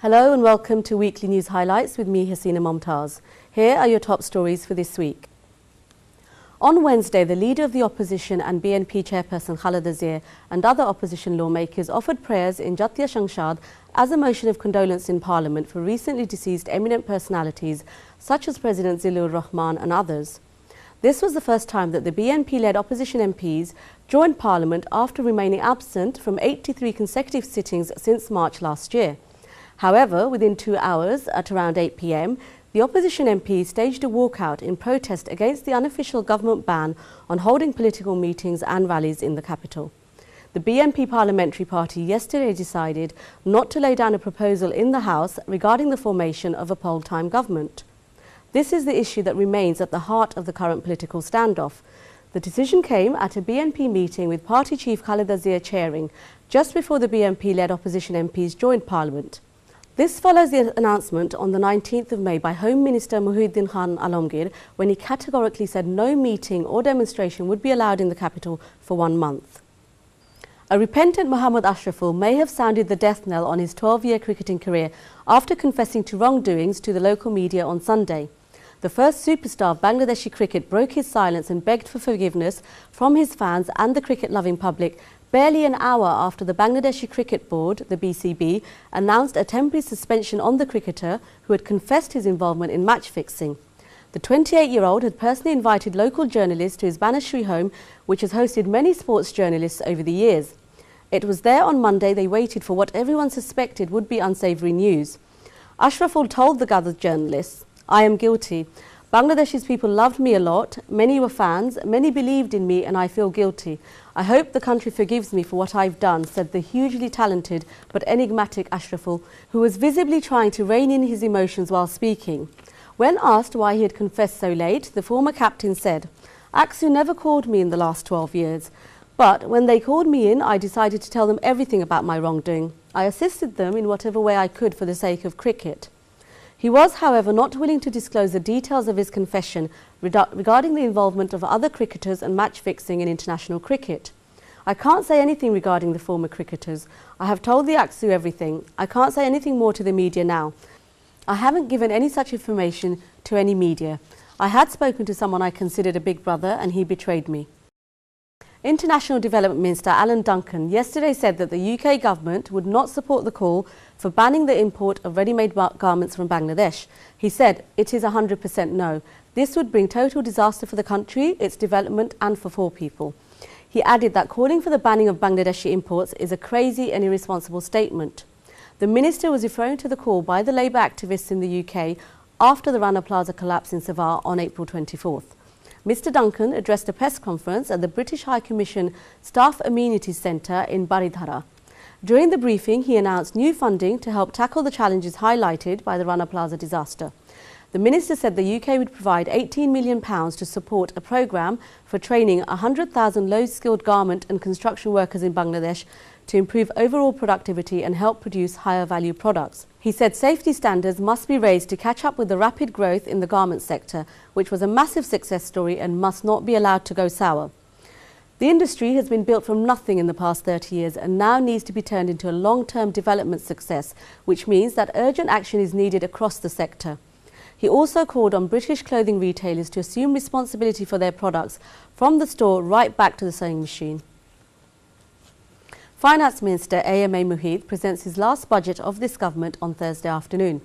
Hello and welcome to Weekly News Highlights with me, Hasina Momtaz. Here are your top stories for this week. On Wednesday, the leader of the opposition and BNP chairperson Khaleda Zia and other opposition lawmakers offered prayers in Jatiya Sanshad as a motion of condolence in Parliament for recently deceased eminent personalities such as President Zillur Rahman and others. This was the first time that the BNP-led opposition MPs joined Parliament after remaining absent from 83 consecutive sittings since March last year. However, within 2 hours, at around 8 p.m, the opposition MPs staged a walkout in protest against the unofficial government ban on holding political meetings and rallies in the capital. The BNP parliamentary party yesterday decided not to lay down a proposal in the House regarding the formation of a poll-time government. This is the issue that remains at the heart of the current political standoff. The decision came at a BNP meeting with party chief Khaleda Zia chairing, just before the BNP-led opposition MPs joined Parliament. This follows the announcement on the 19th of May by Home Minister Muhyiddin Khan Alamgir when he categorically said no meeting or demonstration would be allowed in the capital for 1 month. A repentant Mohammad Ashraful may have sounded the death knell on his 12-year cricketing career after confessing to wrongdoings to the local media on Sunday. The first superstar of Bangladeshi cricket broke his silence and begged for forgiveness from his fans and the cricket-loving public barely an hour after the Bangladeshi Cricket Board, the BCB, announced a temporary suspension on the cricketer who had confessed his involvement in match fixing. The 28-year-old had personally invited local journalists to his Banashri home, which has hosted many sports journalists over the years. It was there on Monday they waited for what everyone suspected would be unsavoury news. Ashraful told the gathered journalists, "I am guilty. Bangladesh's people loved me a lot, many were fans, many believed in me and I feel guilty. I hope the country forgives me for what I've done," said the hugely talented but enigmatic Ashraful, who was visibly trying to rein in his emotions while speaking. When asked why he had confessed so late, the former captain said, "Aksu never called me in the last 12 years. But when they called me in, I decided to tell them everything about my wrongdoing. I assisted them in whatever way I could for the sake of cricket." He was, however, not willing to disclose the details of his confession regarding the involvement of other cricketers and match fixing in international cricket. "I can't say anything regarding the former cricketers. I have told the Aksu everything. I can't say anything more to the media now. I haven't given any such information to any media. I had spoken to someone I considered a big brother and he betrayed me." International Development Minister Alan Duncan yesterday said that the UK government would not support the call for banning the import of ready-made garments from Bangladesh. He said, "It is 100% no. This would bring total disaster for the country, its development and for poor people." He added that calling for the banning of Bangladeshi imports is a crazy and irresponsible statement. The minister was referring to the call by the Labour activists in the UK after the Rana Plaza collapse in Savar on April 24th. Mr Duncan addressed a press conference at the British High Commission Staff Amenities Centre in Baridhara. During the briefing, he announced new funding to help tackle the challenges highlighted by the Rana Plaza disaster. The minister said the UK would provide £18 million to support a programme for training 100,000 low-skilled garment and construction workers in Bangladesh to improve overall productivity and help produce higher value products. He said safety standards must be raised to catch up with the rapid growth in the garment sector, which was a massive success story and must not be allowed to go sour. The industry has been built from nothing in the past 30 years and now needs to be turned into a long-term development success, which means that urgent action is needed across the sector. He also called on British clothing retailers to assume responsibility for their products from the store right back to the sewing machine. Finance Minister A.M.A. Muhid presents his last budget of this government on Thursday afternoon.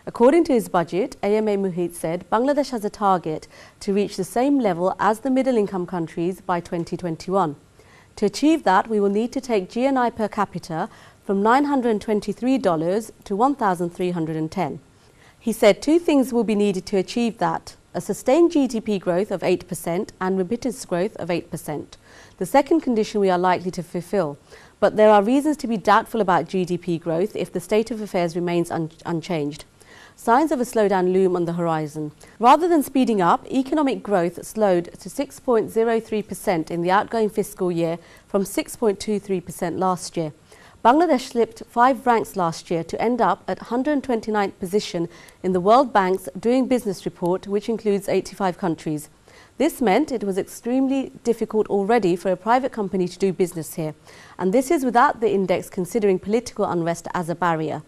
According to his budget, A.M.A. Muhid said Bangladesh has a target to reach the same level as the middle-income countries by 2021. To achieve that, we will need to take GNI per capita from $923 to $1,310. He said 2 things will be needed to achieve that: a sustained GDP growth of 8% and remittance growth of 8%. The second condition we are likely to fulfill. But there are reasons to be doubtful about GDP growth if the state of affairs remains unchanged. Signs of a slowdown loom on the horizon. Rather than speeding up, economic growth slowed to 6.03% in the outgoing fiscal year from 6.23% last year. Bangladesh slipped 5 ranks last year to end up at 129th position in the World Bank's Doing Business report, which includes 85 countries. This meant it was extremely difficult already for a private company to do business here, and this is without the index considering political unrest as a barrier.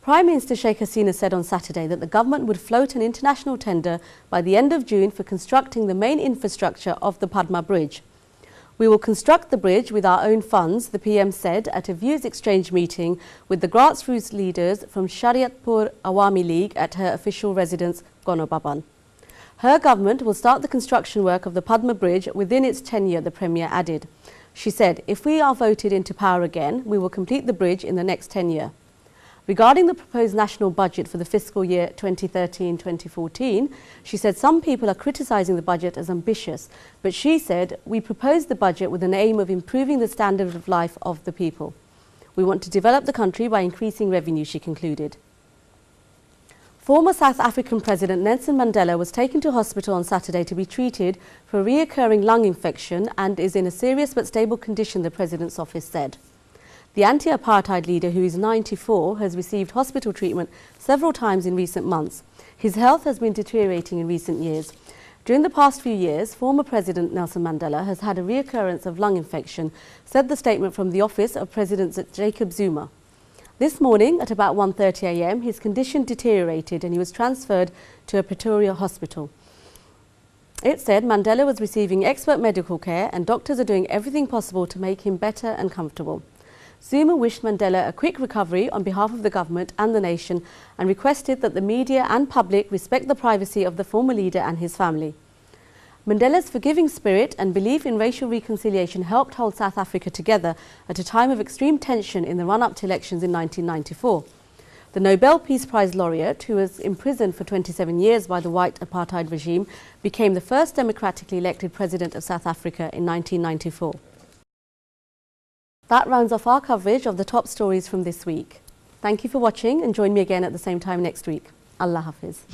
Prime Minister Sheikh Hasina said on Saturday that the government would float an international tender by the end of June for constructing the main infrastructure of the Padma Bridge. We will construct the bridge with our own funds, the PM said at a views exchange meeting with the grassroots leaders from Shariatpur Awami League at her official residence, Gonobaban. Her government will start the construction work of the Padma Bridge within its tenure, the Premier added. She said, if we are voted into power again, we will complete the bridge in the next tenure. Regarding the proposed national budget for the fiscal year 2013-2014, she said some people are criticising the budget as ambitious, but she said, we proposed the budget with an aim of improving the standard of life of the people. We want to develop the country by increasing revenue, she concluded. Former South African President Nelson Mandela was taken to hospital on Saturday to be treated for a reoccurring lung infection and is in a serious but stable condition, the President's office said. The anti-apartheid leader, who is 94, has received hospital treatment several times in recent months. His health has been deteriorating in recent years. During the past few years, former President Nelson Mandela has had a reoccurrence of lung infection, said the statement from the office of President Jacob Zuma. This morning at about 1:30 a.m, his condition deteriorated and he was transferred to a Pretoria hospital. It said Mandela was receiving expert medical care and doctors are doing everything possible to make him better and comfortable. Zuma wished Mandela a quick recovery on behalf of the government and the nation and requested that the media and public respect the privacy of the former leader and his family. Mandela's forgiving spirit and belief in racial reconciliation helped hold South Africa together at a time of extreme tension in the run-up to elections in 1994. The Nobel Peace Prize laureate, who was imprisoned for 27 years by the white apartheid regime, became the first democratically elected president of South Africa in 1994. That rounds off our coverage of the top stories from this week. Thank you for watching and join me again at the same time next week. Allah Hafiz.